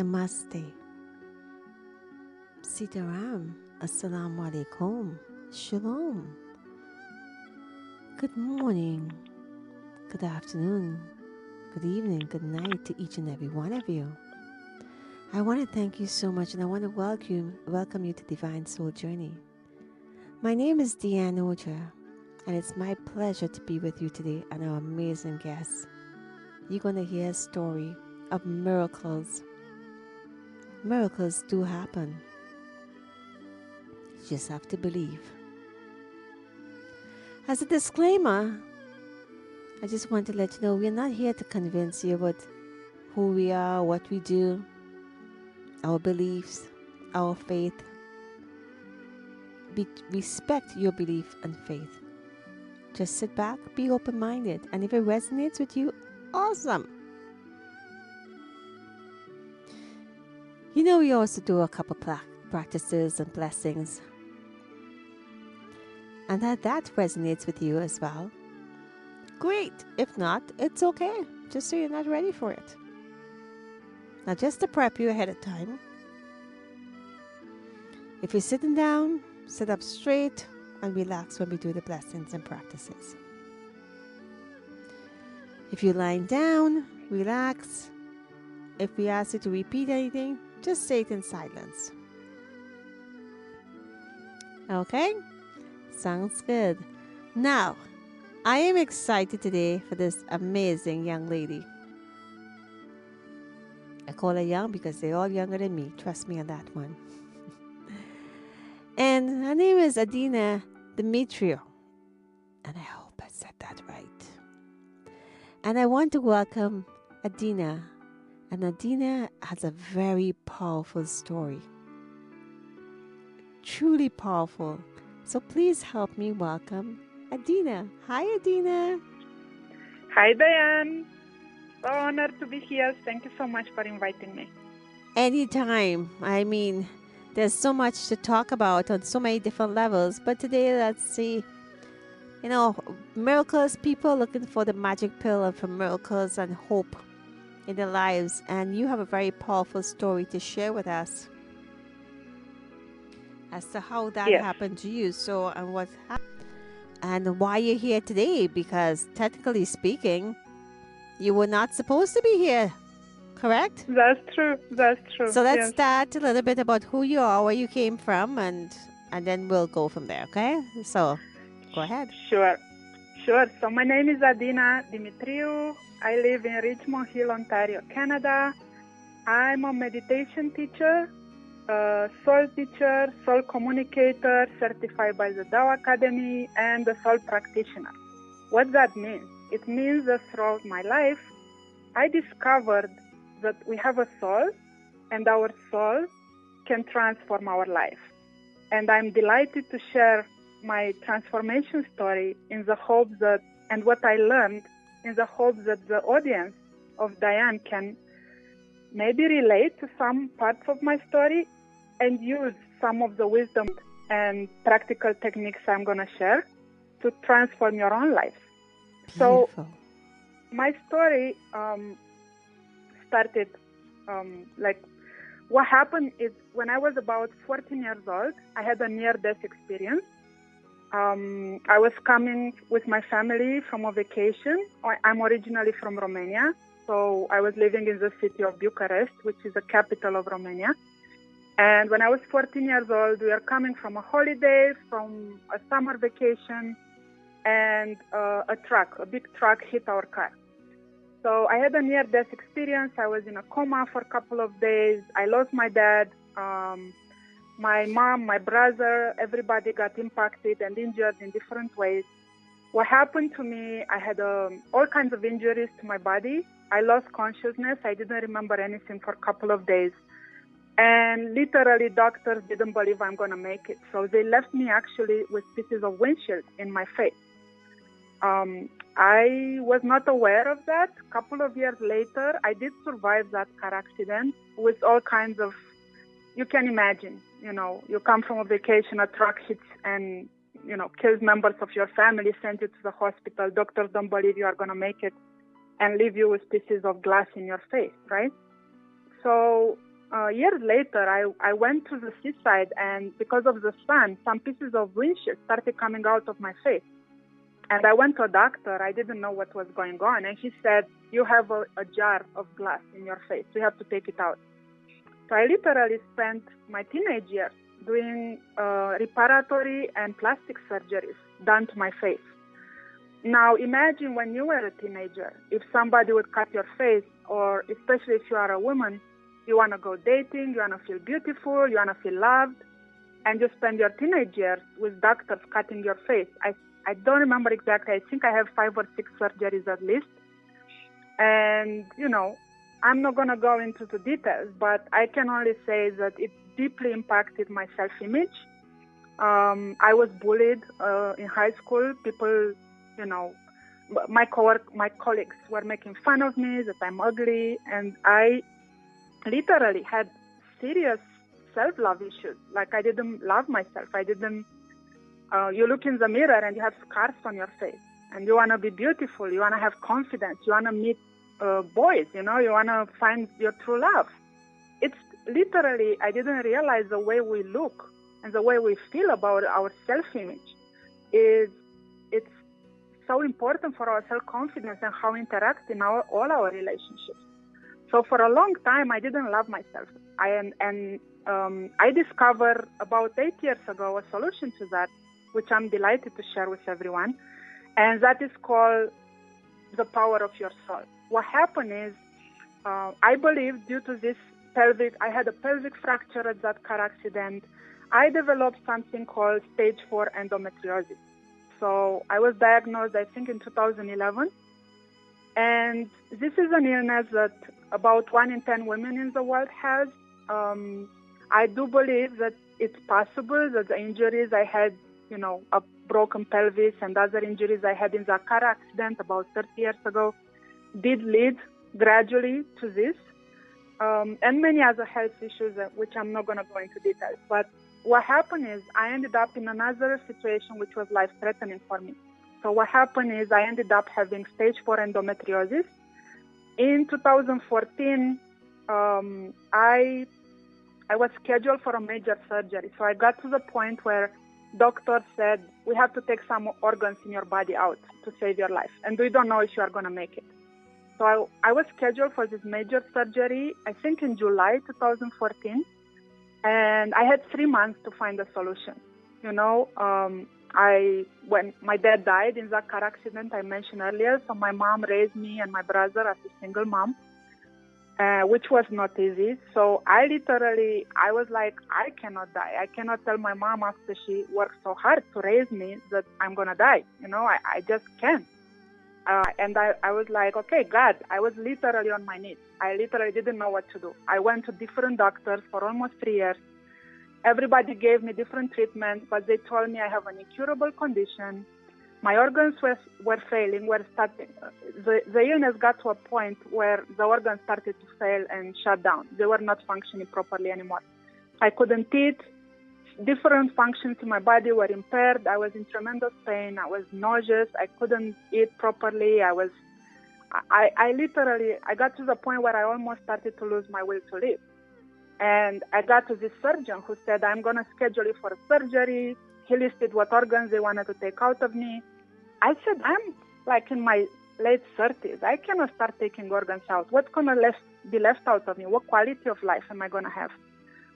Namaste. Sitaram. Assalamu alaikum. Shalom. Good morning, good afternoon, good evening, good night to each and every one of you. I want to thank you so much, and I want to welcome you to Divine Soul Journey. My name is Dianne Ojar, and it's my pleasure to be with you today and our amazing guests. You're going to hear a story of miracles. Miracles do happen. You just have to believe. As a disclaimer, I just want to let you know we're not here to convince you about who we are, what we do, our beliefs, our faith. Respect your belief and faith. Just sit back, be open-minded, and if it resonates with you, awesome. You know, we also do a couple practices and blessings, and that resonates with you as well. Great. If not, it's okay. Just so you're not ready for it. Now, just to prep you ahead of time, if you're sitting down, sit up straight and relax when we do the blessings and practices. If you're lying down, relax. If we ask you to repeat anything, just say it in silence. Okay? Sounds good. Now, I am excited today for this amazing young lady. I call her young because they're all younger than me. Trust me on that one. And her name is Adina Dimitriu. And I hope I said that right. And I want to welcome Adina. And Adina has a very powerful story. Truly powerful. So please help me welcome Adina. Hi, Adina. Hi, Dianne. So honored to be here. Thank you so much for inviting me. Anytime. I mean, there's so much to talk about on so many different levels. But today, let's see, miracles, people looking for the magic pill and for miracles and hope in their lives. And you have a very powerful story to share with us as to how that happened to you. So, and what happened and why you're here today, because technically speaking, you were not supposed to be here, correct? That's true. So let's start a little bit about who you are, where you came from, and then we'll go from there, okay? So, go ahead. Sure. So my name is Adina Dimitriu. I live in Richmond Hill, Ontario, Canada. I'm a meditation teacher, soul teacher, soul communicator, certified by the Tao Academy, and a soul practitioner. What that means? It means that throughout my life, I discovered that we have a soul, and our soul can transform our life. And I'm delighted to share my transformation story in the hope that, and what I learned, in the hope that the audience of Dianne can maybe relate to some parts of my story and use some of the wisdom and practical techniques I'm going to share to transform your own life. Beautiful. So my story started what happened is when I was about 14 years old, I had a near-death experience. I was coming with my family from a vacation. I'm originally from Romania, so I was living in the city of Bucharest, which is the capital of Romania. And when I was 14 years old, we were coming from a holiday, from a summer vacation, and a big truck hit our car. So I had a near-death experience. I was in a coma for a couple of days. I lost my dad. My mom, my brother, everybody got impacted and injured in different ways. What happened to me, I had all kinds of injuries to my body. I lost consciousness. I didn't remember anything for a couple of days. And literally, doctors didn't believe I'm going to make it. So they left me actually with pieces of windshield in my face. I was not aware of that. A couple of years later, I did survive that car accident with all kinds of, you can imagine, you come from a vacation, a truck hits and, kills members of your family, send you to the hospital. Doctors don't believe you are going to make it and leave you with pieces of glass in your face, right? So years later, I went to the seaside, and because of the sun, some pieces of windshield started coming out of my face. And I went to a doctor. I didn't know what was going on. And he said, you have a jar of glass in your face. You have to take it out. So I literally spent my teenage years doing reparatory and plastic surgeries done to my face. Now, imagine when you were a teenager, if somebody would cut your face, or especially if you are a woman, you want to go dating, you want to feel beautiful, you want to feel loved, and you spend your teenage years with doctors cutting your face. I don't remember exactly. I think I have 5 or 6 surgeries at least. And, I'm not going to go into the details, but I can only say that it deeply impacted my self-image. I was bullied in high school. People, my colleagues were making fun of me, that I'm ugly. And I literally had serious self-love issues. Like, I didn't love myself. You look in the mirror and you have scars on your face, and you want to be beautiful. You want to have confidence. You want to meet boys, you want to find your true love. It's literally, I didn't realize the way we look and the way we feel about our self-image it's so important for our self-confidence and how we interact in all our relationships. So for a long time, I didn't love myself. I discovered about 8 years ago a solution to that, which I'm delighted to share with everyone. And that is called the power of your soul. What happened is, I believe due to this I had a pelvic fracture at that car accident. I developed something called stage 4 endometriosis. So I was diagnosed, I think, in 2011. And this is an illness that about 1 in 10 women in the world has. I do believe that it's possible that the injuries I had, a broken pelvis and other injuries I had in the car accident about 30 years ago did lead gradually to this, and many other health issues, which I'm not going to go into details. But what happened is I ended up in another situation which was life-threatening for me. So what happened is I ended up having stage 4 endometriosis. In 2014, I was scheduled for a major surgery. So I got to the point where doctors said, we have to take some organs in your body out to save your life, and we don't know if you are going to make it. So I was scheduled for this major surgery, I think in July 2014, and I had 3 months to find a solution. When my dad died in that car accident I mentioned earlier, so my mom raised me and my brother as a single mom, which was not easy. So I was like, I cannot die. I cannot tell my mom after she worked so hard to raise me that I'm going to die. I just can't. And I was like, okay, God, I was literally on my knees. I literally didn't know what to do. I went to different doctors for almost 3 years. Everybody gave me different treatments, but they told me I have an incurable condition. My organs were failing, the illness got to a point where the organs started to fail and shut down. They were not functioning properly anymore. I couldn't eat. Different functions in my body were impaired. I was in tremendous pain. I was nauseous. I couldn't eat properly. I got to the point where I almost started to lose my will to live. And I got to this surgeon who said, I'm going to schedule you for a surgery. He listed what organs they wanted to take out of me. I said, I'm like in my late 30s. I cannot start taking organs out. What's going to be left out of me? What quality of life am I going to have?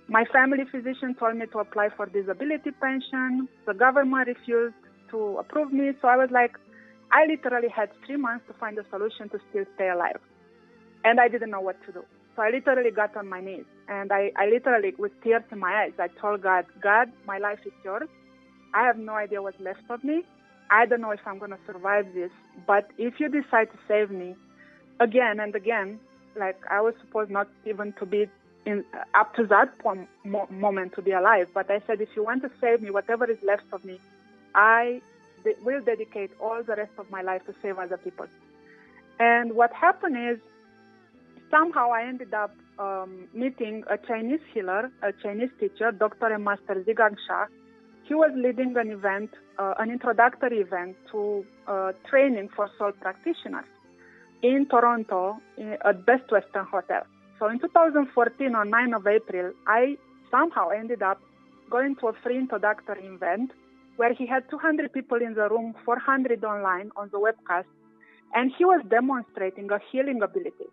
My family physician told me to apply for disability pension. The government refused to approve me. So I was like, I literally had 3 months to find a solution to still stay alive. And I didn't know what to do. So I literally got on my knees. And I literally, with tears in my eyes, I told God, my life is yours. I have no idea what's left of me. I don't know if I'm going to survive this. But if you decide to save me again and again, like I was supposed not even to be up to that moment to be alive. But I said, if you want to save me, whatever is left of me, I will dedicate all the rest of my life to save other people. And what happened is, somehow I ended up meeting a Chinese healer, a Chinese teacher, Dr. and Master Sha. He was leading an event, an introductory event to training for soul practitioners in Toronto at Best Western Hotel. So in 2014, on 9th of April, I somehow ended up going to a free introductory event where he had 200 people in the room, 400 online on the webcast, and he was demonstrating a healing ability.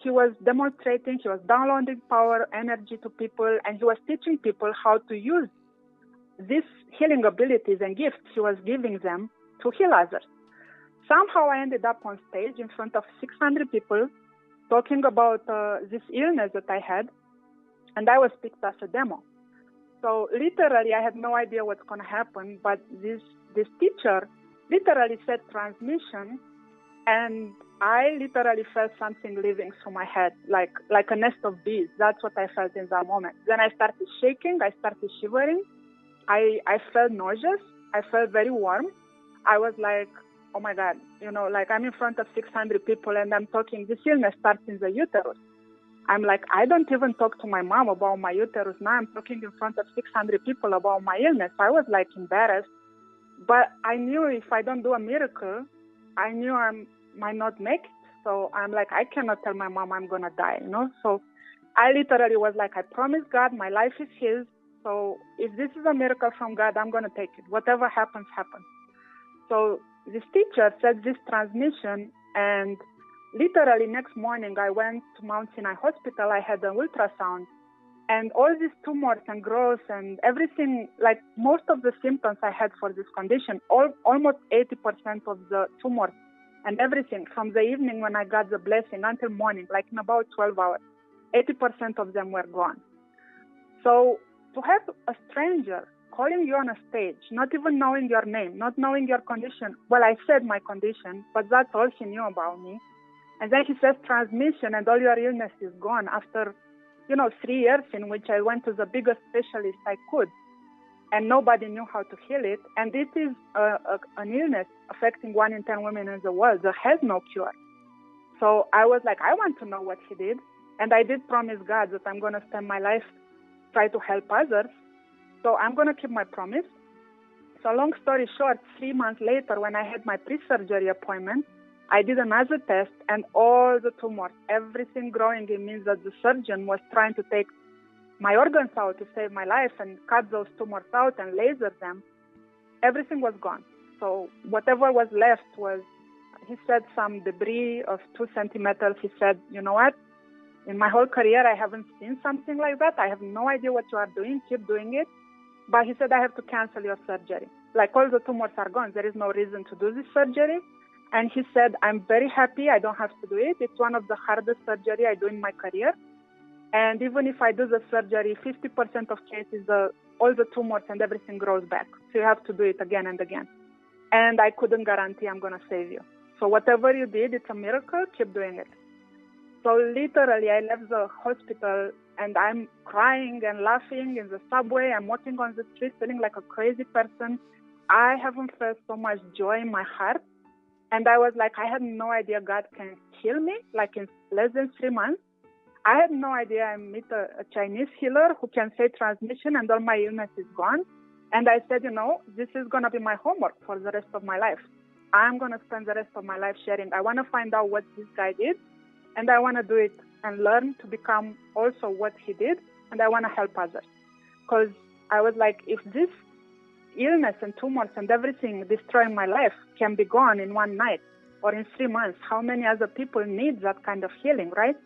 He was downloading power, energy to people, and he was teaching people how to use these healing abilities and gifts he was giving them to heal others. Somehow I ended up on stage in front of 600 people talking about this illness that I had, and I was picked as a demo. So literally, I had no idea what's going to happen, but this teacher literally said transmission, and I literally felt something leaving through my head, like a nest of bees. That's what I felt in that moment. Then I started shaking, I started shivering, I felt nauseous, I felt very warm. I was like, oh my God, like I'm in front of 600 people and I'm talking, this illness starts in the uterus. I'm like, I don't even talk to my mom about my uterus. Now I'm talking in front of 600 people about my illness. I was like embarrassed, but I knew if I don't do a miracle, I knew I might not make it. So I'm like, I cannot tell my mom I'm going to die, So I literally was like, I promise God, my life is his. So if this is a miracle from God, I'm going to take it. Whatever happens, happens. So this teacher said this transmission, and literally next morning I went to Mount Sinai Hospital. I had an ultrasound, and all these tumors and growths and everything, like most of the symptoms I had for this condition, almost 80% of the tumors and everything from the evening when I got the blessing until morning, like in about 12 hours, 80% of them were gone. So to have a stranger calling you on a stage, not even knowing your name, not knowing your condition. Well, I said my condition, but that's all he knew about me. And then he says transmission and all your illness is gone after, 3 years in which I went to the biggest specialist I could, and nobody knew how to heal it. And this is an illness affecting 1 in 10 women in the world that has no cure. So I was like, I want to know what he did. And I did promise God that I'm going to spend my life try to help others. So I'm going to keep my promise. So long story short, 3 months later, when I had my pre-surgery appointment, I did another test, and all the tumors, everything growing, it means that the surgeon was trying to take my organs out to save my life and cut those tumors out and laser them. Everything was gone. So whatever was left was, he said, some debris of 2 centimeters. He said, you know what? In my whole career, I haven't seen something like that. I have no idea what you are doing. Keep doing it. But he said, I have to cancel your surgery. Like all the tumors are gone. There is no reason to do this surgery. And he said, I'm very happy I don't have to do it. It's one of the hardest surgery I do in my career. And even if I do the surgery, 50% of cases, all the tumors and everything grows back. So you have to do it again and again. And I couldn't guarantee I'm going to save you. So whatever you did, it's a miracle. Keep doing it. So literally, I left the hospital and I'm crying and laughing in the subway. I'm walking on the street feeling like a crazy person. I haven't felt so much joy in my heart. And I was like, I had no idea God can heal me, like in less than 3 months. I had no idea I meet a Chinese healer who can say transmission and all my illness is gone. And I said, this is going to be my homework for the rest of my life. I'm going to spend the rest of my life sharing. I want to find out what this guy did, and I want to do it and learn to become also what he did, and I want to help others. Because I was like, if this illness and tumors and everything destroying my life can be gone in one night or in 3 months, how many other people need that kind of healing, right?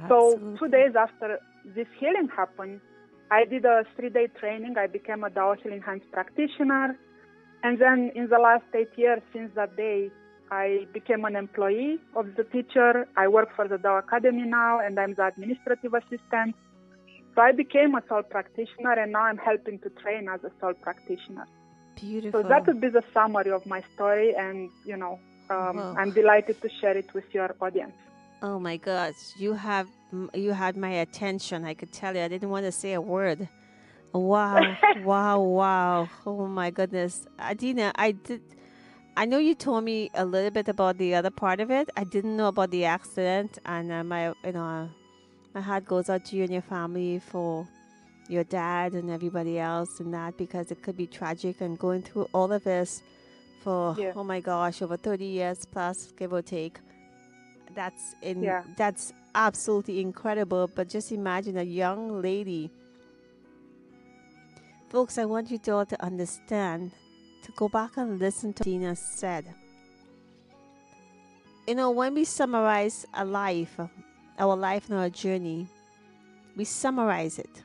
Absolutely. So 2 days after this healing happened, I did a 3-day training. I became a Dao Healing Hands practitioner. And then in the last 8 years since that day, I became an employee of the teacher. I work for the Dao Academy now, and I'm the administrative assistant. So I became a soul practitioner, and now I'm helping to train as a soul practitioner. Beautiful. So that would be the summary of my story, and, I'm delighted to share it with your audience. Oh my gosh, you had my attention. I could tell you. I didn't want to say a word. Wow, wow. Oh my goodness. Adina, I know you told me a little bit about the other part of it. I didn't know about the accident, and my heart goes out to you and your family for your dad and everybody else and that, because it could be tragic, and going through all of this for, oh my gosh, over 30 years plus, give or take. That's absolutely incredible. But just imagine a young lady. Folks, I want you to all to understand, to go back and listen to what Dina said. When we summarize a life, our life and our journey, we summarize it.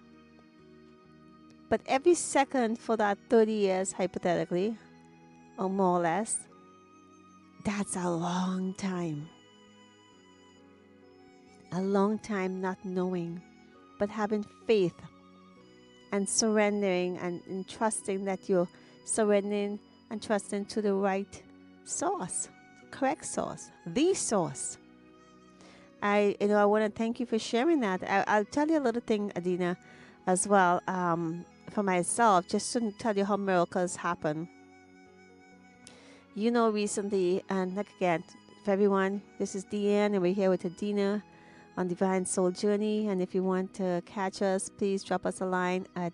But every second for that 30 years, hypothetically, or more or less, that's a long time. A long time not knowing, but having faith and surrendering and trusting that you're surrendering and trusting to the right source, correct source, the source. I want to thank you for sharing that. I'll tell you a little thing, Adina, as well, for myself, just to tell you how miracles happen. Recently, and again, for everyone, this is Dianne, and we're here with Adina on Divine Soul Journey. And if you want to catch us, please drop us a line at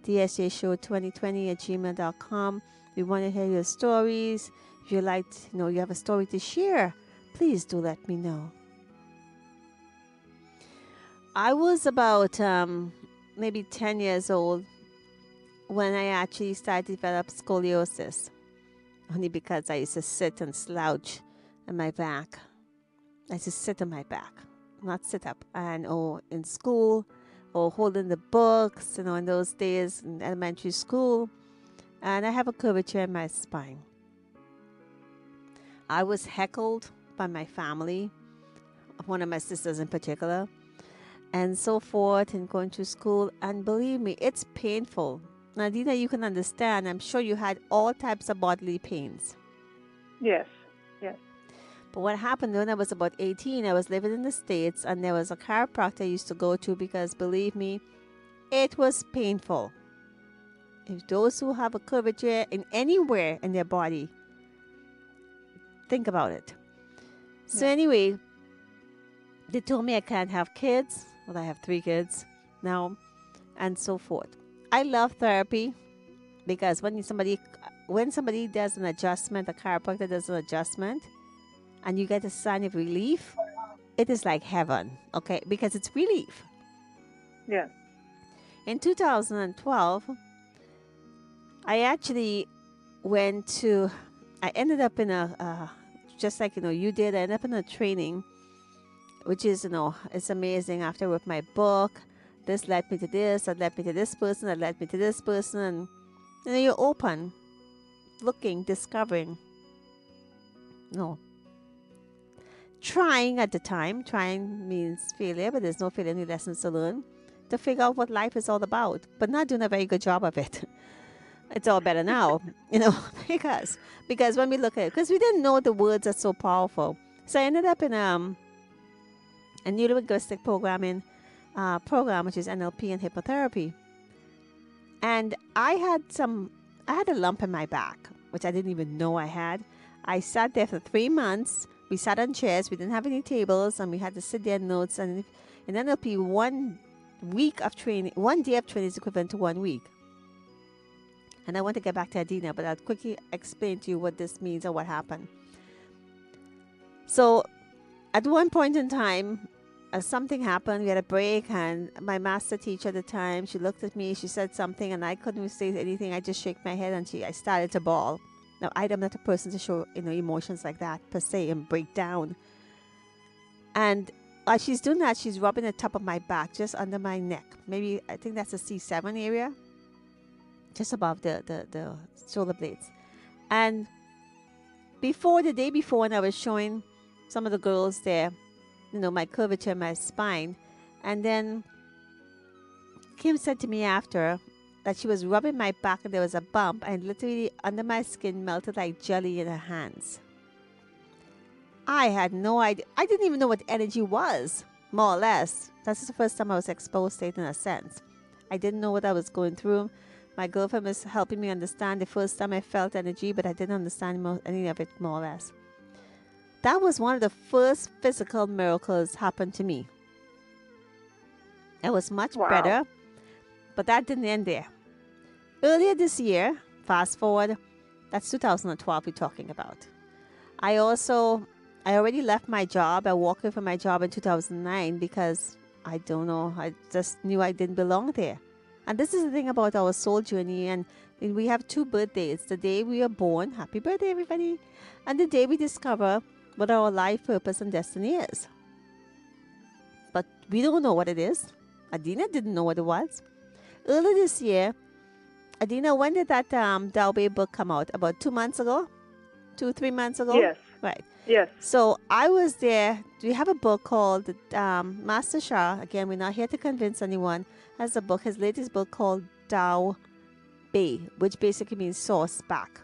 dsjshow2020@gmail.com. We want to hear your stories. If you like, you have a story to share, please do let me know. I was about maybe 10 years old when I actually started to develop scoliosis. Only because I used to sit and slouch on my back. I used to sit on my back, not sit up. And in school, or holding the books, in those days in elementary school. And I have a curvature in my spine. I was heckled by my family, one of my sisters in particular, and so forth, and going through school. And believe me, it's painful. Nadina, you can understand. I'm sure you had all types of bodily pains. Yes. But what happened when I was about 18, I was living in the States, and there was a chiropractor I used to go to because, believe me, it was painful. If those who have a curvature in anywhere in their body, think about it. So anyway, they told me I can't have kids. Well, I have 3 kids now, and so forth. I love therapy because when somebody does an adjustment, a chiropractor does an adjustment, and you get a sign of relief, it is like heaven, okay? Because it's relief. Yeah. In 2012, I actually I ended up in just like, you did, I ended up in a training, which is, it's amazing. After I wrote my book, this led me to this, that led me to this person, that led me to this person. And you're open, looking, discovering. Trying at the time. Trying means failure, but there's no failure, any lessons to learn. To figure out what life is all about, but not doing a very good job of it. It's all better now, because when we look at it, because we didn't know the words are so powerful. So I ended up in a neurolinguistic programming program, which is NLP and hypnotherapy. And I had a lump in my back, which I didn't even know I had. I sat there for 3 months. We sat on chairs. We didn't have any tables, and we had to sit there and notes. And in NLP, 1 day of training is equivalent to 1 week. And I want to get back to Adina, but I'll quickly explain to you what this means or what happened. So at one point in time, something happened. We had a break, and my master teacher at the time, she looked at me, she said something, and I couldn't say anything. I just shook my head, and I started to bawl. Now, I'm not a person to show emotions like that per se and break down. And while she's doing that, she's rubbing the top of my back, just under my neck. Maybe, I think that's the C7 area, just above the shoulder blades. And the day before, when I was showing some of the girls there, my curvature in my spine. And then Kim said to me after that she was rubbing my back and there was a bump, and literally under my skin melted like jelly in her hands. I had no idea. I didn't even know what energy was, more or less. That's the first time I was exposed to it in a sense. I didn't know what I was going through. My girlfriend was helping me understand the first time I felt energy, but I didn't understand any of it, more or less. That was one of the first physical miracles happened to me. It was much better, but that didn't end there. Earlier this year, fast forward, that's 2012 we're talking about. I I already left my job. I walked away from my job in 2009 because I don't know. I just knew I didn't belong there. And this is the thing about our soul journey. And we have two birthdays: the day we are born, happy birthday, everybody, and the day we discover what our life purpose and destiny is. But we don't know what it is. Adina didn't know what it was. Earlier this year, Adina, when did that Tao Bei book come out? About 2 months ago? 3 months ago? Yes. Right. Yes. So I was there. We have a book called Master Sha. Again, we're not here to convince anyone. Has a book, his latest book called Tao Bei, which basically means source back.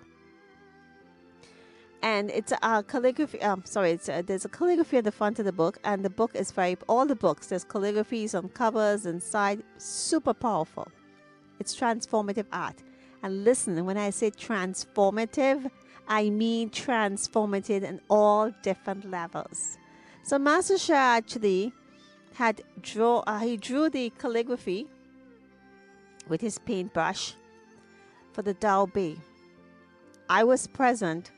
And it's a calligraphy. There's a calligraphy at the front of the book, and the book is all the books, there's calligraphies on covers and side, super powerful. It's transformative art. And listen, when I say transformative, I mean transformative in all different levels. So Master Sha actually he drew the calligraphy with his paintbrush for the Tao Bei. I was present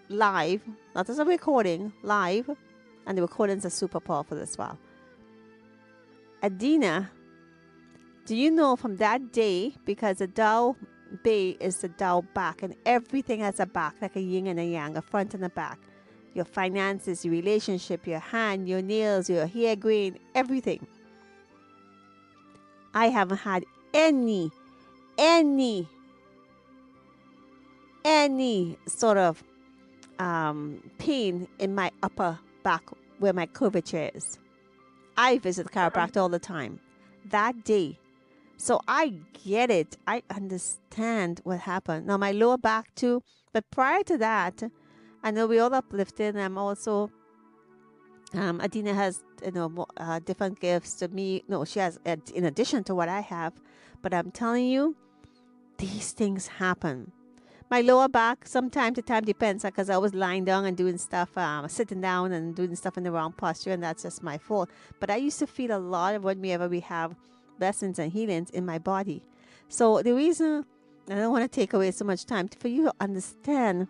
live, not as a recording, live, and the recordings are super powerful as well. Adina, do you know from that day, because the Tao Bei is the Tao back, and everything has a back, like a yin and a yang, a front and a back. Your finances, your relationship, your hand, your nails, your hair grain, everything. I haven't had any sort of pain in my upper back where my curvature is. I visit chiropractor all the time. That day. So I get it. I understand what happened. Now my lower back too. But prior to that, I know we all uplifted. I'm also, Adina has, different gifts to me. No, she has in addition to what I have. But I'm telling you, these things happen. My lower back, from time to time, depends, because I was lying down and doing stuff, sitting down and doing stuff in the wrong posture, and that's just my fault. But I used to feel a lot of whenever we have blessings and healings in my body. So the reason, I don't want to take away so much time, for you to understand,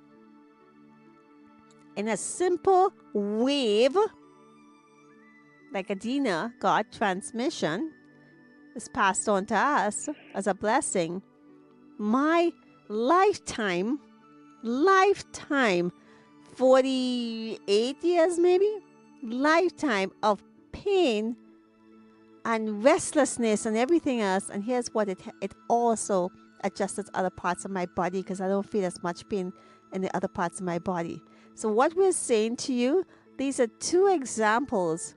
in a simple wave, like Adina got transmission, is passed on to us as a blessing. My lifetime, 48 years maybe, lifetime of pain and restlessness and everything else. And here's what it also adjusted other parts of my body, because I don't feel as much pain in the other parts of my body. So what we're saying to you, these are two examples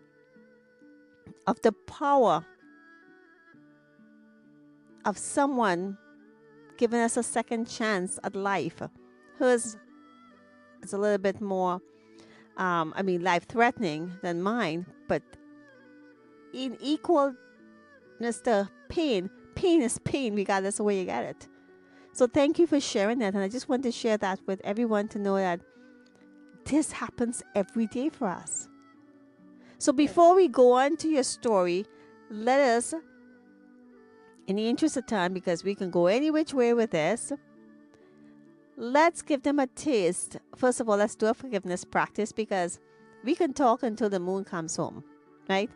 of the power of someone giving us a second chance at life. Hers is a little bit more, life-threatening than mine, but in equalness to pain, pain is pain regardless of where you get it. So thank you for sharing that, and I just want to share that with everyone to know that this happens every day for us. So before we go on to your story, let us, in the interest of time, because we can go any which way with this, let's give them a taste. First of all, let's do a forgiveness practice, because we can talk until the moon comes home, right?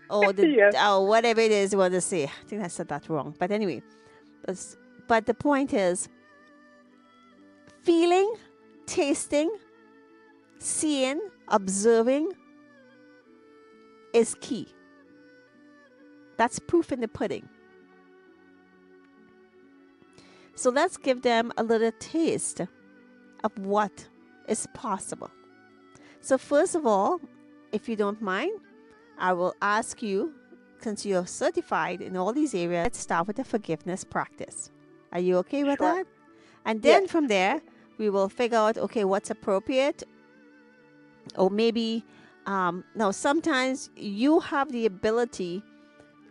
Or Yes. or whatever it is you want to say. I think I said that wrong. But anyway, but the point is, feeling, tasting, seeing, observing is key. That's proof in the pudding. So let's give them a little taste of what is possible. So first of all, if you don't mind, I will ask you, since you're certified in all these areas, let's start with the forgiveness practice. Are you okay with Sure. that? And then Yes. from there, we will figure out, okay, what's appropriate. Or maybe, now sometimes you have the ability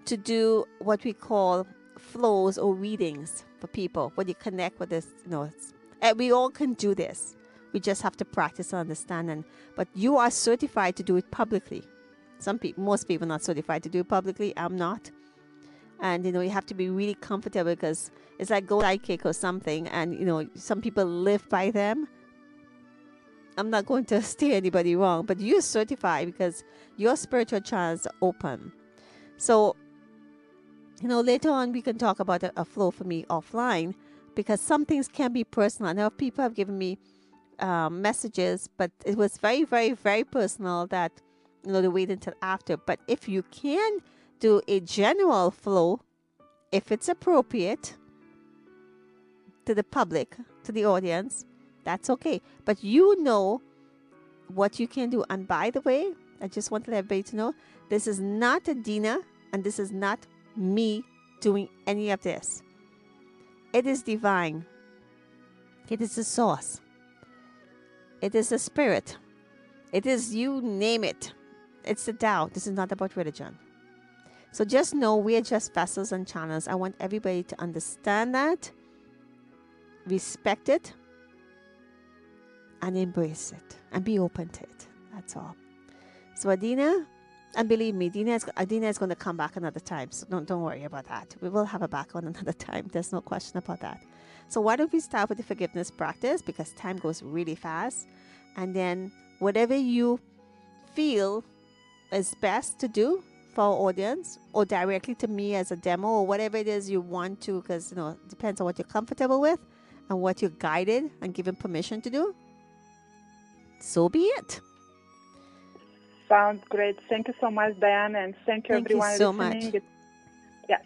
to do what we call flows or readings for people when you connect with this. We all can do this. We just have to practice and understand. But you are certified to do it publicly. Most people are not certified to do it publicly. I'm not. And, you have to be really comfortable, because it's like go psychic or something. And, some people live by them. I'm not going to steer anybody wrong, but you're certified because your spiritual channels are open. So, later on we can talk about a flow for me offline, because some things can be personal. Now, people have given me messages, but it was very, very, very personal that, they wait until after. But if you can do a general flow, if it's appropriate to the public, to the audience, that's okay. But what you can do. And by the way, I just want to let everybody to know, this is not Adina, and this is not me doing any of this. It is divine. It is the source. It is the spirit. It is, you name it. It's the Tao. This is not about religion. So just know we are just vessels and channels. I want everybody to understand that, respect it, and embrace it, and be open to it. That's all. So Adina, and believe me, Adina is going to come back another time. So don't worry about that. We will have her back on another time. There's no question about that. So why don't we start with the forgiveness practice, because time goes really fast. And then whatever you feel is best to do for our audience, or directly to me as a demo, or whatever it is you want to, because it depends on what you're comfortable with and what you're guided and given permission to do. So be it. Sounds great. Thank you so much, Dianne, and thank you everyone listening. Much.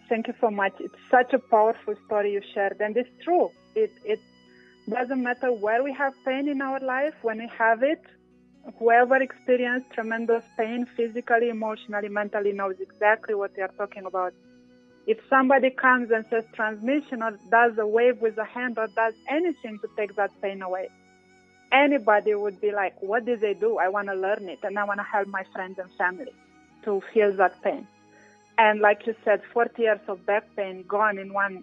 Thank you so much. It's such a powerful story you shared, and it's true. It doesn't matter where we have pain in our life. When we have it, whoever experienced tremendous pain, physically, emotionally, mentally, knows exactly what they are talking about. If somebody comes and says transmission, or does a wave with a hand, or does anything to take that pain away, anybody would be like, what did they do? I want to learn it, and I want to help my friends and family to heal that pain. And like you said, 40 years of back pain gone in one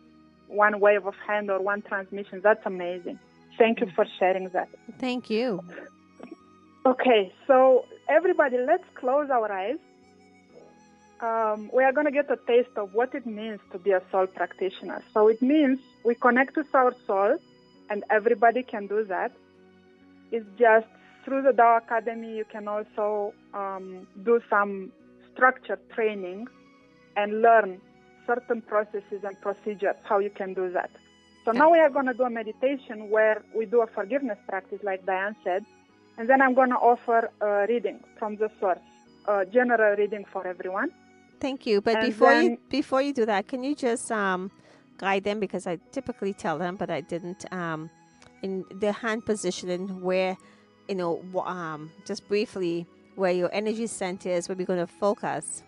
wave of hand or one transmission. That's amazing. Thank you for sharing that. Thank you. Okay, so everybody, let's close our eyes. We are going to get a taste of what it means to be a soul practitioner. So it means we connect with our soul, and everybody can do that. It's just through the Tao Academy, you can also do some structured training and learn certain processes and procedures, how you can do that. So now we are going to do a meditation where we do a forgiveness practice, like Dianne said, and then I'm going to offer a reading from the source, a general reading for everyone. Thank you. But before you do that, can you just guide them, because I typically tell them, but I didn't, in the hand positioning where, just briefly, where your energy center is, where we're going to focus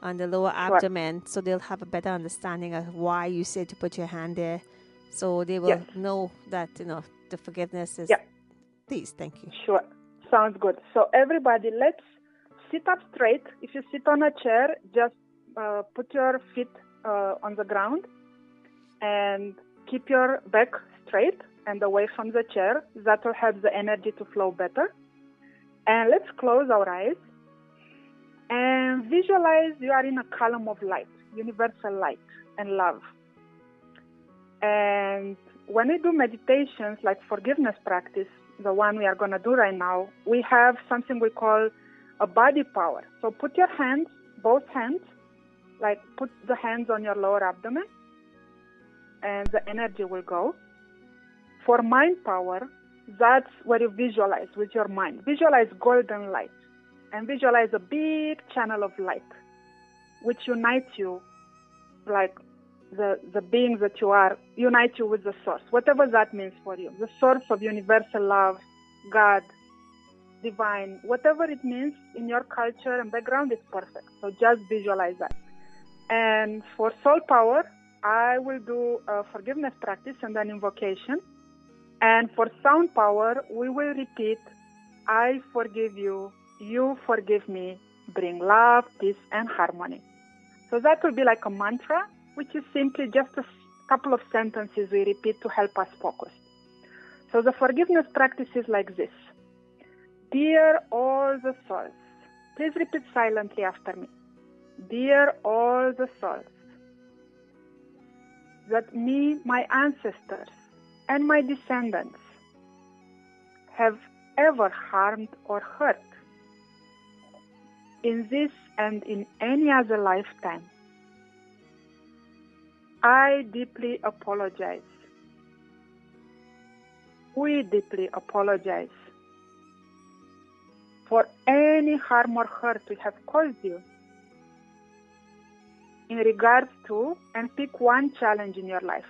on the lower abdomen, so they'll have a better understanding of why you said to put your hand there, so they will know that, the forgiveness is. Please, thank you. Sure. Sounds good. So everybody, let's sit up straight. If you sit on a chair, just put your feet on the ground and keep your back straight and away from the chair. That will help the energy to flow better. And let's close our eyes and visualize you are in a column of light, universal light and love. And when we do meditations like forgiveness practice, the one we are going to do right now, we have something we call a body power. So put your hands, both hands, like put the hands on your lower abdomen, and the energy will go. For mind power, that's where you visualize with your mind. Visualize golden light and visualize a big channel of light which unites you, like the being that you are, unite you with the source, whatever that means for you. The source of universal love, God, divine, whatever it means in your culture and background is perfect. So just visualize that. And for soul power, I will do a forgiveness practice and an invocation. And for sound power, we will repeat, I forgive you, you forgive me, bring love, peace, and harmony. So that will be like a mantra, which is simply just a couple of sentences we repeat to help us focus. So the forgiveness practice is like this. Dear all the souls, please repeat silently after me. Dear all the souls, that me, my ancestors, and my descendants have ever harmed or hurt in this and in any other lifetime. I deeply apologize. We deeply apologize for any harm or hurt we have caused you in regards to, and pick one challenge in your life,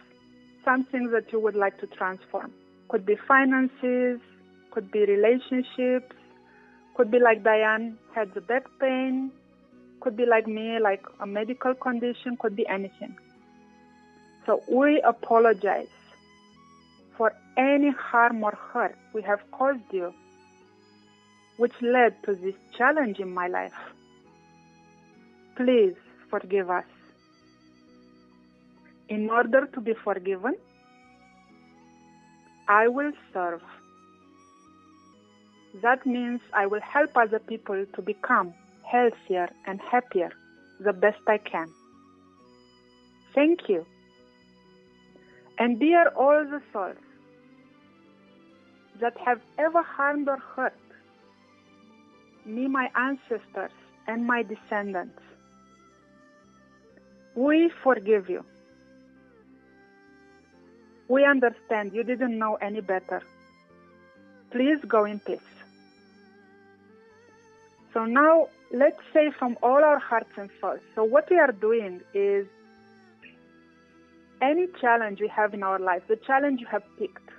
something that you would like to transform. Could be finances, could be relationships, could be like Dianne, had the back pain, could be like me, like a medical condition, could be anything. So we apologize for any harm or hurt we have caused you, which led to this challenge in my life. Please forgive us. In order to be forgiven, I will serve. That means I will help other people to become healthier and happier the best I can. Thank you. And dear all the souls that have ever harmed or hurt me, my ancestors, and my descendants, we forgive you. We understand you didn't know any better. Please go in peace. So now, let's say from all our hearts and souls, so what we are doing is any challenge we have in our life, the challenge you have picked,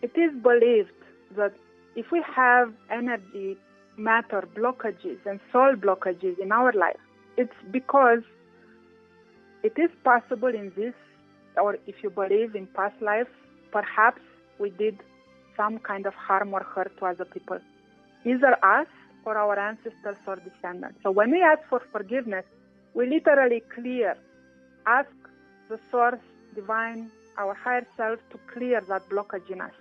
it is believed that if we have energy, matter blockages and soul blockages in our life, it's because it is possible in this, or if you believe in past lives, perhaps we did some kind of harm or hurt to other people, either us or our ancestors or descendants. So when we ask for forgiveness, we literally clear, ask the source, divine, our higher self to clear that blockage in us.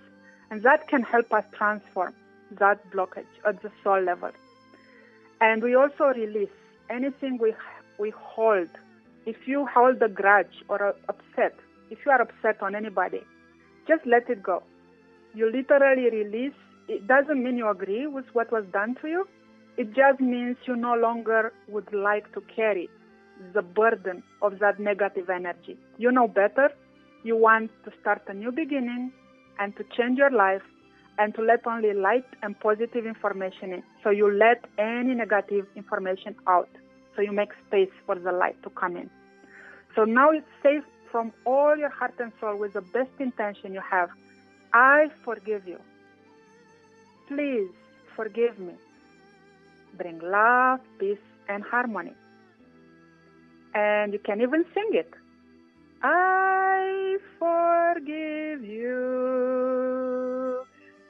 And that can help us transform that blockage at the soul level. And we also release anything we hold. If you hold a grudge or are upset, if you are upset on anybody, just let it go. You literally release. It doesn't mean you agree with what was done to you. It just means you no longer would like to carry the burden of that negative energy. You know better. You want to start a new beginning and to change your life and to let only light and positive information in. So you let any negative information out. So you make space for the light to come in. So now it's safe from all your heart and soul with the best intention you have. I forgive you. Please forgive me. Bring love, peace, and harmony. And you can even sing it. I forgive you.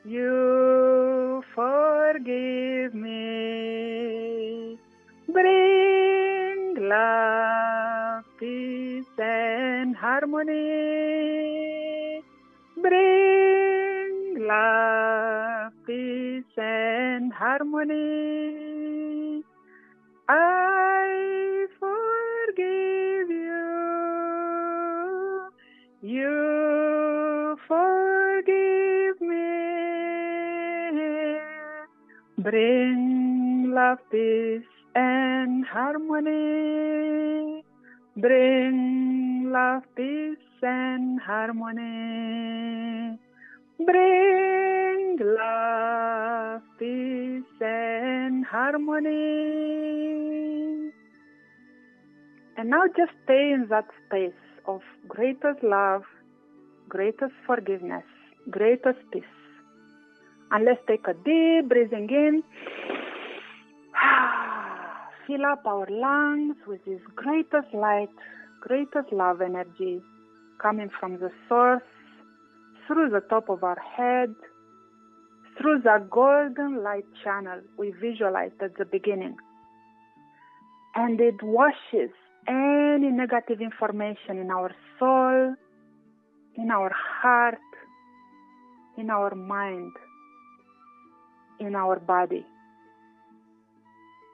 You forgive me. Bring love, peace, and harmony. Bring love, peace, and harmony. I forgive you. You forgive me. Bring love, peace, and harmony. Bring love, peace, and harmony. Bring love, peace, and harmony. And now just stay in that space of greatest love, greatest forgiveness, greatest peace. And let's take a deep breathing in. Fill up our lungs with this greatest light, greatest love energy coming from the source, through the top of our head, through the golden light channel we visualized at the beginning. And it washes any negative information in our soul, in our heart, in our mind, in our body.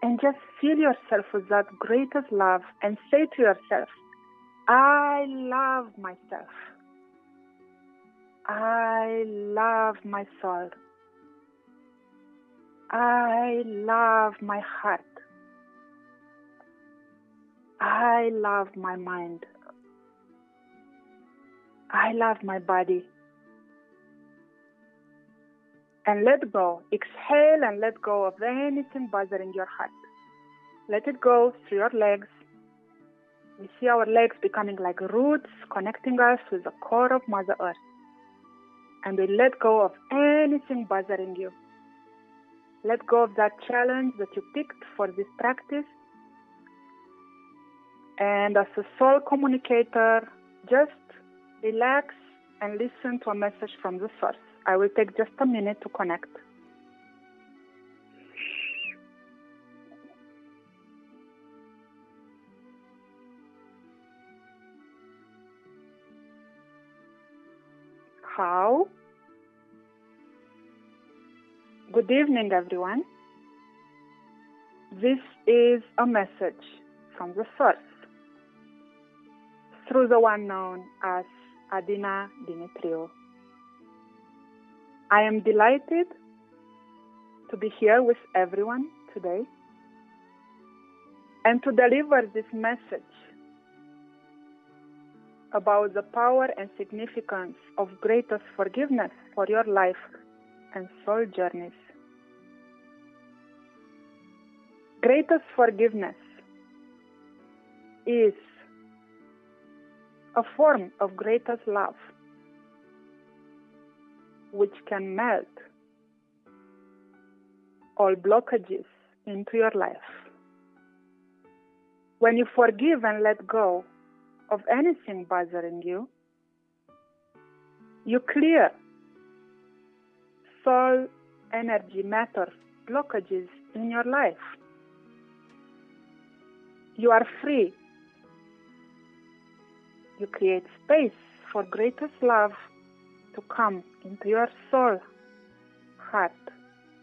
And just fill yourself with that greatest love and say to yourself, I love myself. I love my soul. I love my heart. I love my mind. I love my body. And let go. Exhale and let go of anything bothering your heart. Let it go through your legs. We see our legs becoming like roots connecting us with the core of Mother Earth. And we let go of anything bothering you. Let go of that challenge that you picked for this practice. And as a soul communicator, just relax and listen to a message from the source. I will take just a minute to connect. How? Good evening, everyone. This is a message from the source through the one known as Adina Dimitriu. I am delighted to be here with everyone today and to deliver this message about the power and significance of greatest forgiveness for your life and soul journeys. Greatest forgiveness is a form of greatest love which can melt all blockages into your life. When you forgive and let go of anything bothering you, you clear soul, energy, matter blockages in your life. You are free. You create space for greatest love to come into your soul, heart,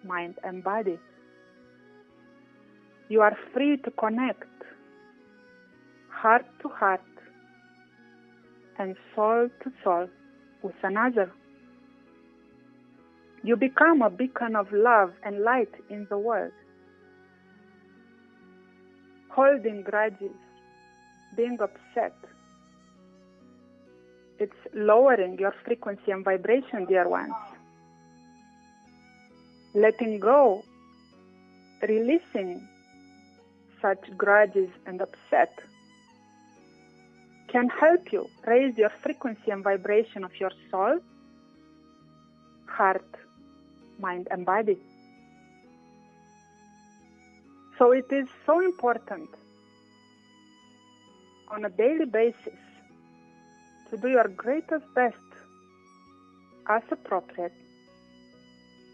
mind, and body. You are free to connect heart to heart and soul to soul with another. You become a beacon of love and light in the world. Holding grudges, being upset, it's lowering your frequency and vibration, dear ones. Letting go, releasing such grudges and upset can help you raise your frequency and vibration of your soul, heart, mind, and body. So it is so important on a daily basis to do your greatest best as appropriate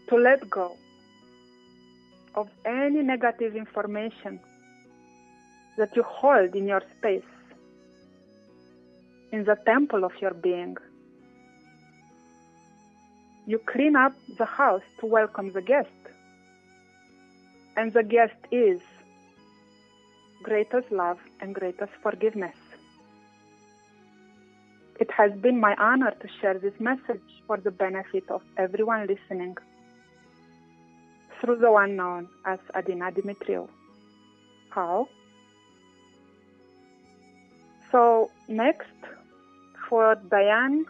to let go of any negative information that you hold in your space, in the temple of your being. You clean up the house to welcome the guest. And the guest is greatest love and greatest forgiveness. It has been my honor to share this message for the benefit of everyone listening through the one known as Adina Dimitriu. How? So next, for Dianne,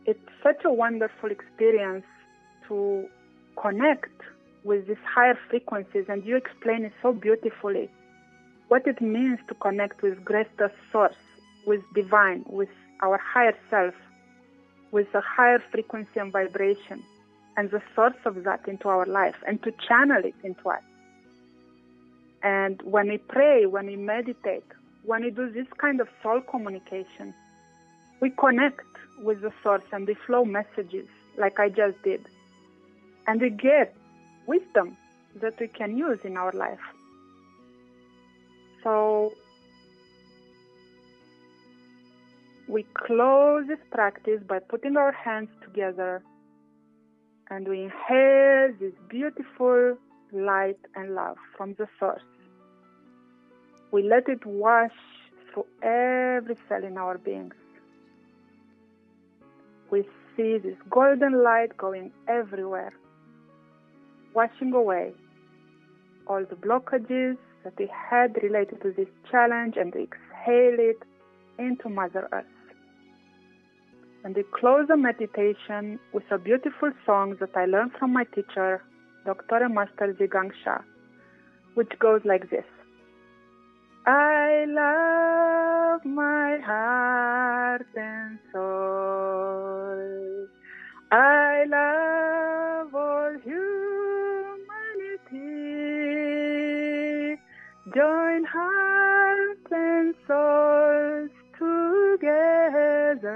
it's such a wonderful experience to connect with these higher frequencies, and you explain it so beautifully, what it means to connect with greatest source, with divine, with our higher self, with a higher frequency and vibration, and the source of that into our life, and to channel it into us. And when we pray, when we meditate, when we do this kind of soul communication, we connect with the source and we flow messages like I just did. And we get wisdom that we can use in our life. So we close this practice by putting our hands together and we inhale this beautiful light and love from the source. We let it wash through every cell in our beings. we see this golden light going everywhere, washing away all the blockages that we had related to this challenge, and we exhale it into Mother Earth. And we close the meditation with a beautiful song that I learned from my teacher, Dr. Master Sha, which goes like this. I love my heart and soul. I love all humanity. Join hearts and souls together.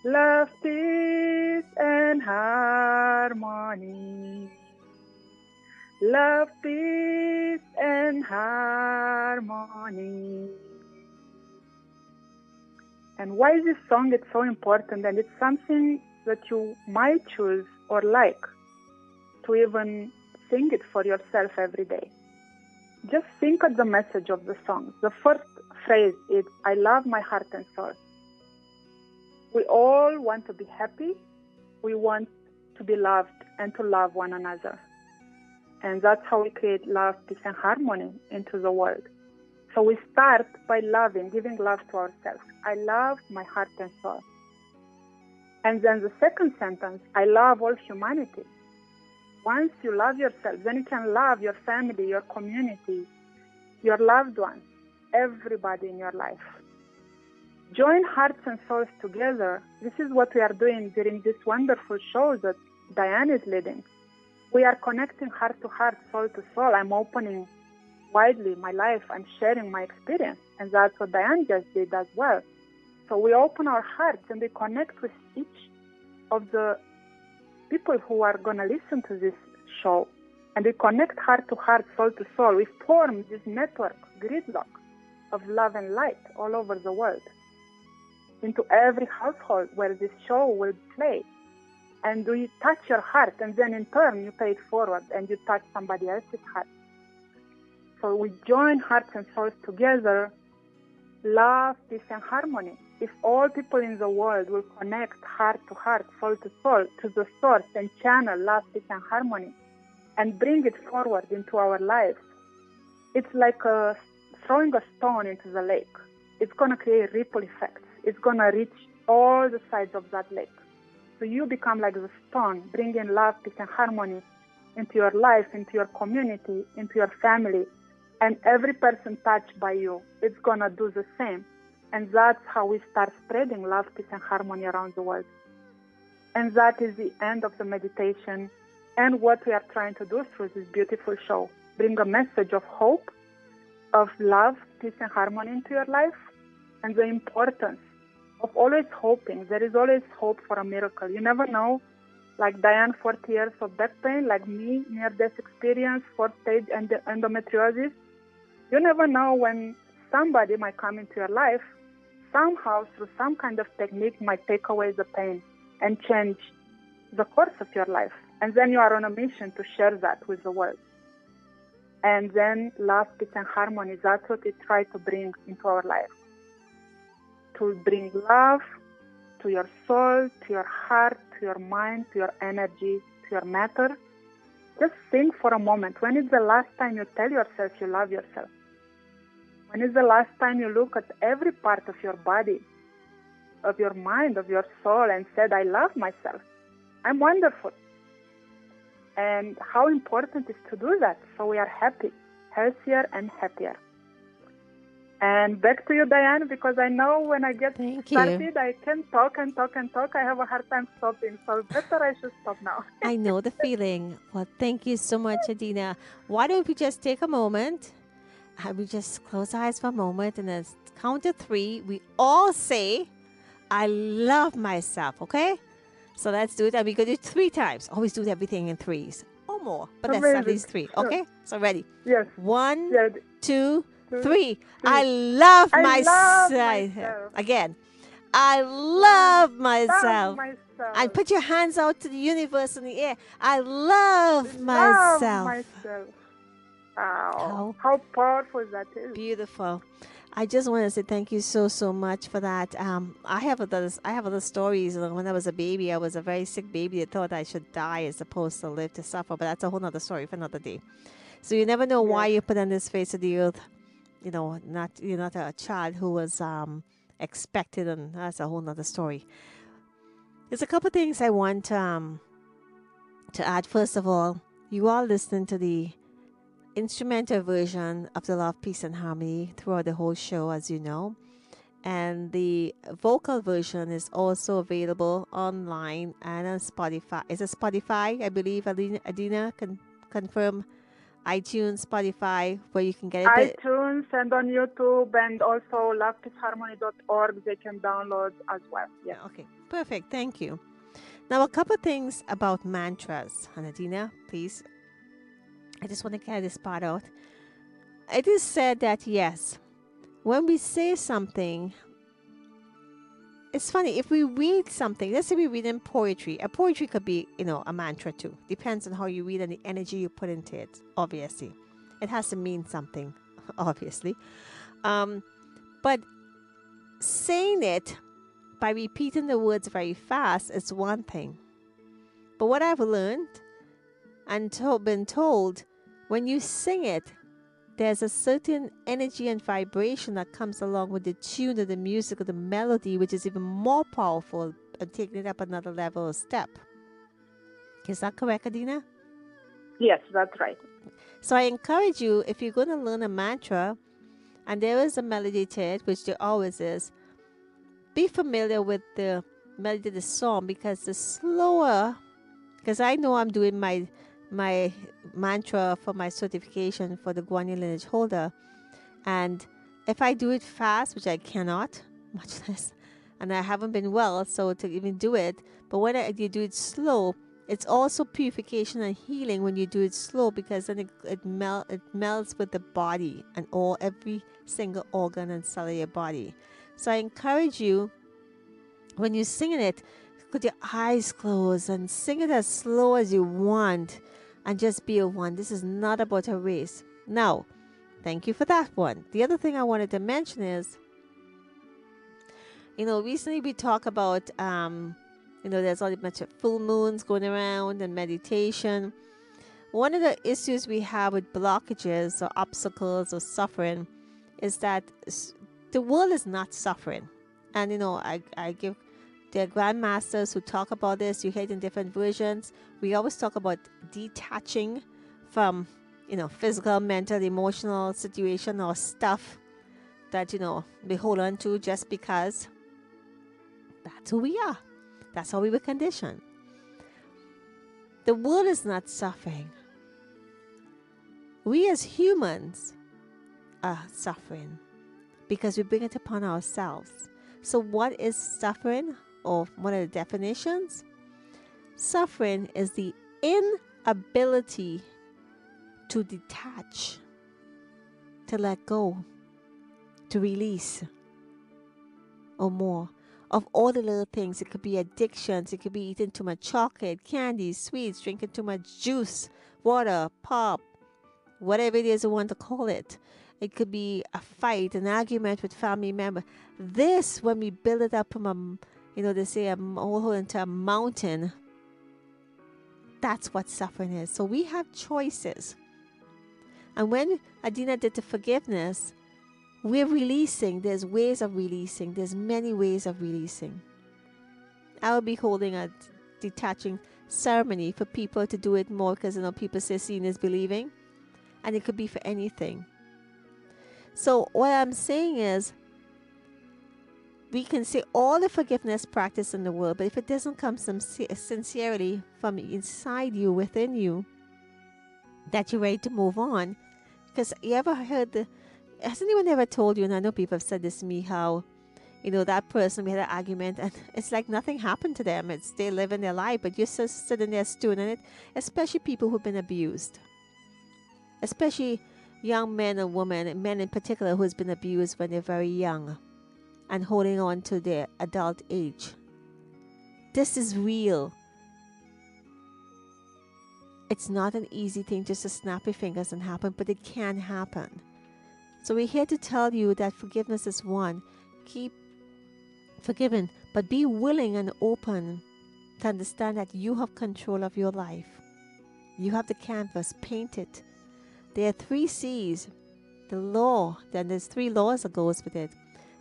Love, peace, and harmony. Love, peace, and harmony. And why this song is so important? And it's something that you might choose or like to even sing it for yourself every day. Just think of the message of the song. The first phrase is, I love my heart and soul. We all want to be happy. We want to be loved and to love one another. And that's how we create love, peace, and harmony into the world. So we start by loving, giving love to ourselves. I love my heart and soul. And then the second sentence, I love all humanity. Once you love yourself, then you can love your family, your community, your loved ones, everybody in your life. Join hearts and souls together. This is what we are doing during this wonderful show that Dianne is leading. We are connecting heart to heart, soul to soul. I'm opening widely my life. I'm sharing my experience. And that's what Dianne just did as well. So we open our hearts and we connect with each of the people who are going to listen to this show. And we connect heart to heart, soul to soul. We form this network, gridlock of love and light all over the world, into every household where this show will play. And we touch your heart, and then in turn you pay it forward and you touch somebody else's heart. So we join hearts and souls together, love, peace, and harmony. If all people in the world will connect heart to heart, soul to soul, to the source and channel love, peace, and harmony, and bring it forward into our lives, it's like throwing a stone into the lake. It's going to create ripple effects. It's going to reach all the sides of that lake. So you become like the stone, bringing love, peace, and harmony into your life, into your community, into your family. And every person touched by you, it's going to do the same. And that's how we start spreading love, peace, and harmony around the world. And that is the end of the meditation and what we are trying to do through this beautiful show. Bring a message of hope, of love, peace, and harmony into your life, and the importance of always hoping. There is always hope for a miracle. You never know, like Dianne, 40 years of back pain, like me, near-death experience, 4th-stage endometriosis. You never know when somebody might come into your life, somehow through some kind of technique might take away the pain and change the course of your life. And then you are on a mission to share that with the world. And then love, peace, and harmony, that's what we try to bring into our life. To bring love to your soul, to your heart, to your mind, to your energy, to your matter. Just think for a moment. When is the last time you tell yourself you love yourself? When is the last time you look at every part of your body, of your mind, of your soul, and said, I love myself. I'm wonderful. And how important it is to do that so we are happy, healthier, and happier. And back to you, Dianne, because I know when I get started, I can talk and talk and talk. I have a hard time stopping, so better I should stop now. I know the feeling. Well, thank you so much, Adina. Why don't we just take a moment and we just close our eyes for a moment, and then count to 3. We all say, I love myself, okay? So let's do it. And we're going to do it 3 times. Always do everything in 3s or more, but that's at least 3. Sure. Okay? So ready? Yes. 1, yes. 2, 3. I love myself. Again. I love myself. And put your hands out to the universe in the air. I love myself. How powerful that is. Beautiful. I just want to say thank you so much for that. I have other stories. When I was a baby, I was a very sick baby that thought I should die as opposed to live to suffer. But that's a whole nother story for another day. So you never know why Yes. you're put on this face of the earth. Not you're not a child who was expected, and that's a whole nother story. There's a couple things I want to add. First of all, you are listening to the instrumental version of the Love, Peace, and Harmony throughout the whole show, as you know. And the vocal version is also available online and on Spotify. Is it Spotify? I believe Adina can confirm iTunes, Spotify, where you can get it. iTunes and on YouTube, and also lovepeaceharmony.org, they can download as well. Yeah. Okay, perfect. Thank you. Now, a couple things about mantras. And Adina, please. I just want to carry this part out. It is said that, yes, when we say something, it's funny, if we read something, let's say we read in poetry. A poetry could be, a mantra too. Depends on how you read and the energy you put into it, obviously. It has to mean something, obviously. But saying it by repeating the words very fast is one thing. But what I've learned and been told, when you sing it, there's a certain energy and vibration that comes along with the tune of the music or the melody, which is even more powerful and taking it up another level or step. Is that correct, Adina? Yes, that's right. So I encourage you, if you're going to learn a mantra, and there is a melody to it, which there always is, be familiar with the melody of the song, because the slower, because I know I'm doing my mantra for my certification for the Guanyin lineage holder, and if I do it fast, which I cannot, much less, and I haven't been well, so to even do it, but when you do it slow, it's also purification and healing when you do it slow, because then it melts with the body and every single organ and cell of your body. So I encourage you, when you're singing it, put your eyes closed and sing it as slow as you want, and just be a one. This is not about a race. Now, thank you for that one. The other thing I wanted to mention is, recently we talk about, there's all a bunch of full moons going around and meditation. One of the issues we have with blockages or obstacles or suffering is that the world is not suffering. And, I give the grandmasters who talk about this, you hear it in different versions. We always talk about detaching from, physical, mental, emotional situation or stuff that, we hold on to just because that's who we are. That's how we were conditioned. The world is not suffering. We as humans are suffering because we bring it upon ourselves. So what is suffering, or what are the definitions? Suffering is the inability to detach, to let go, to release, or more of all the little things. It could be addictions. It could be eating too much chocolate, candy, sweets, drinking too much juice, water, pop, whatever it is you want to call it. It could be a fight, an argument with family member. This, when we build it up from they say a molehill into a mountain, that's what suffering is. So we have choices. And when Adina did the forgiveness, we're releasing. There's ways of releasing. There's many ways of releasing. I will be holding a detaching ceremony for people to do it more, because people say seeing is believing, and it could be for anything. So what I'm saying is, we can say all the forgiveness practice in the world, but if it doesn't come sincerely from inside you, within you, that you're ready to move on. Because you ever heard has anyone ever told you, and I know people have said this to me, how, that person, we had an argument and it's like nothing happened to them. It's they living their life, but you're just sitting there stewing in it, especially people who've been abused. Especially young men and women, and men in particular, who's been abused when they're very young and holding on to their adult age. This is real. It's not an easy thing just to snap your fingers and happen, but it can happen. So we're here to tell you that forgiveness is one. Keep forgiving, but be willing and open to understand that you have control of your life. You have the canvas, paint it. There are 3 C's. The law, then there's 3 laws that goes with it.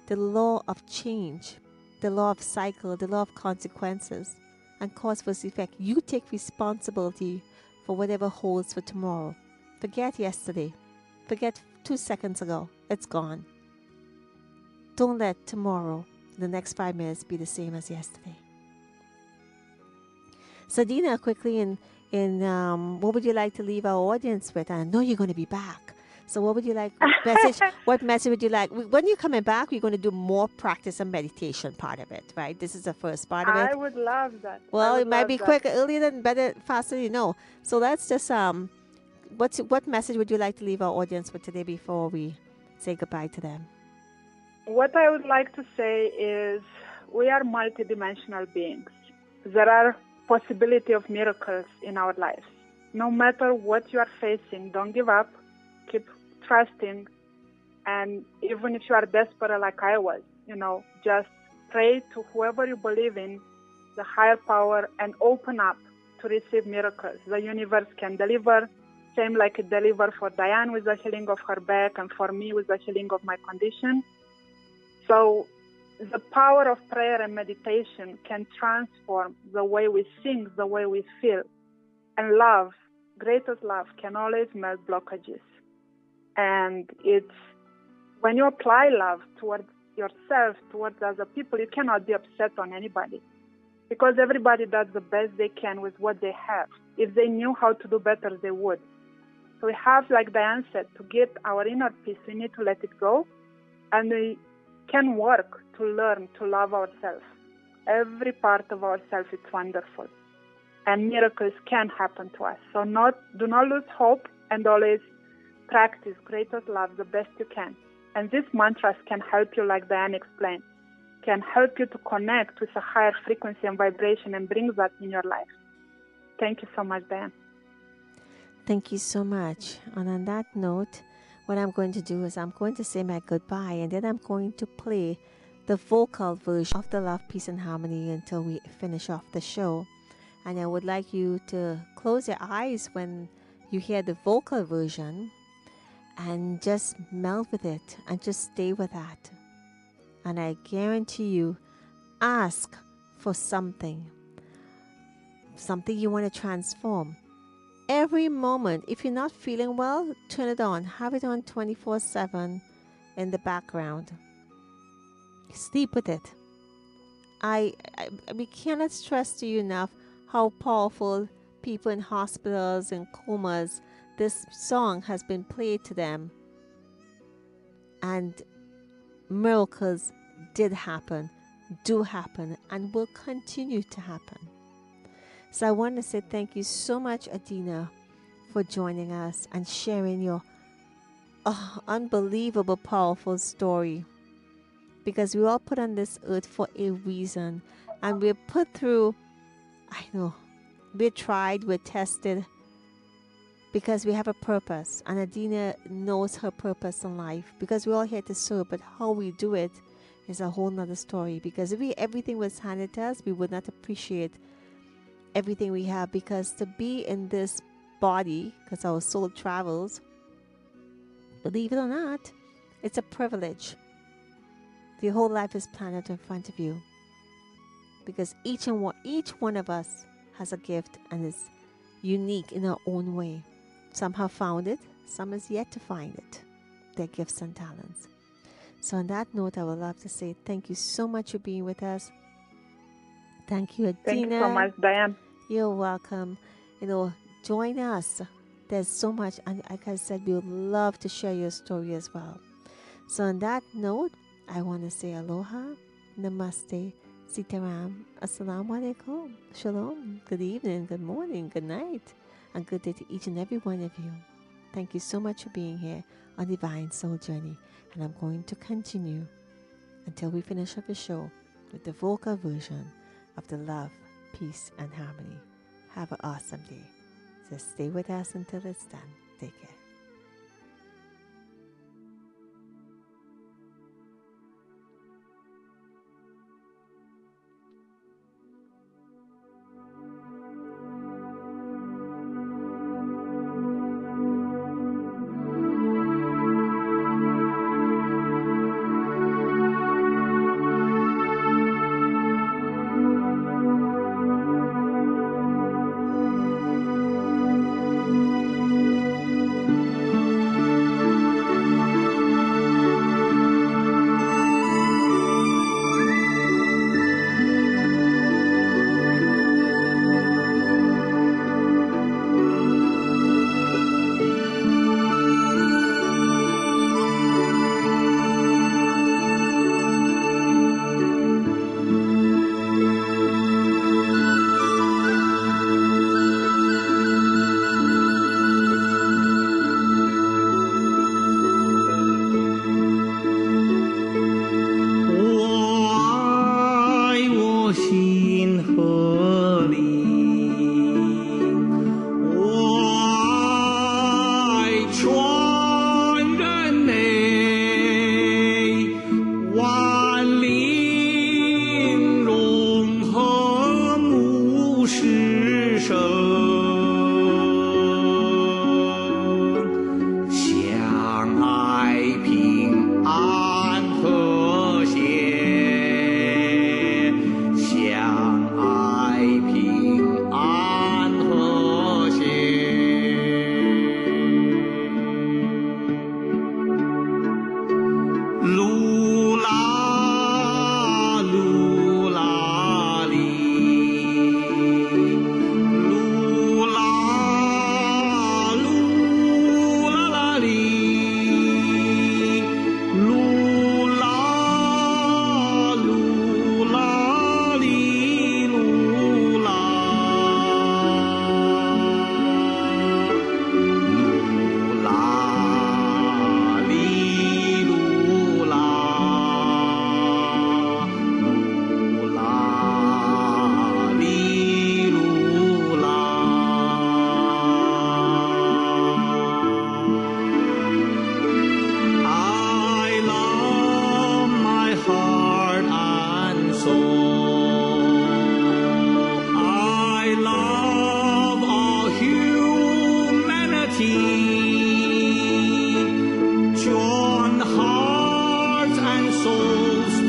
The law of change, the law of cycle, the law of consequences, and cause versus effect. You take responsibility for whatever holds for tomorrow. Forget yesterday. Forget 2 seconds ago. It's gone. Don't let tomorrow, the next 5 minutes, be the same as yesterday. So, Dina, quickly, what would you like to leave our audience with? I know you're going to be back. So what would you like? What message would you like? When you're coming back, we're going to do more practice and meditation part of it, right? This is the first part of it. I would love that. Well, it might be quicker, earlier than better, faster, So let's just what message would you like to leave our audience with today before we say goodbye to them? What I would like to say is we are multidimensional beings. There are possibility of miracles in our lives. No matter what you are facing, don't give up. Keep trusting. And even if you are desperate like I was, just pray to whoever you believe in, the higher power, and open up to receive miracles. The universe can deliver, same like it delivered for Dianne with the healing of her back and for me with the healing of my condition. So the power of prayer and meditation can transform the way we think, the way we feel. And love, greatest love, can always melt blockages. And it's when you apply love towards yourself, towards other people, you cannot be upset on anybody. Because everybody does the best they can with what they have. If they knew how to do better, they would. So we have, like Dianne said, to get our inner peace, we need to let it go. And we can work to learn to love ourselves. Every part of ourselves is wonderful. And miracles can happen to us. So do not lose hope, and always practice greatest love the best you can. And these mantras can help you, like Dianne explained, can help you to connect with a higher frequency and vibration and bring that in your life. Thank you so much, Dianne. Thank you so much. And on that note, what I'm going to do is I'm going to say my goodbye, and then I'm going to play the vocal version of the Love, Peace, and Harmony until we finish off the show. And I would like you to close your eyes when you hear the vocal version and just melt with it and just stay with that. And I guarantee you, ask for something you want to transform. Every moment, if you're not feeling well, turn it on. Have it on 24/7 in the background. Sleep with it. We cannot stress to you enough how powerful people in hospitals and comas, this song has been played to them. And miracles did happen, do happen, and will continue to happen. So I want to say thank you so much, Adina, for joining us and sharing your unbelievable, powerful story. Because we all put on this earth for a reason. And we're put through, we're tried, we're tested, because we have a purpose. And Adina knows her purpose in life. Because we're all here to serve, but how we do it is a whole nother story. Because if everything was handed to us, we would not appreciate everything we have, because to be in this body, because our soul travels, believe it or not, it's a privilege. The whole life is planned out in front of you, because each one of us has a gift and is unique in our own way. Some have found it, some is yet to find it, their gifts and talents. So on that note, I would love to say thank you so much for being with us. Thank you, Adina. Thank you so much, Dianne. You're welcome. Join us. There's so much, and like I said, we would love to share your story as well. So on that note, I want to say aloha, namaste, sitaram, assalamu alaikum, shalom, good evening, good morning, good night, and good day to each and every one of you. Thank you so much for being here on Divine Soul Journey, and I'm going to continue until we finish up the show with the vocal version of the Love, Peace, and Harmony. Have an awesome day. So stay with us until it's done. Take care. souls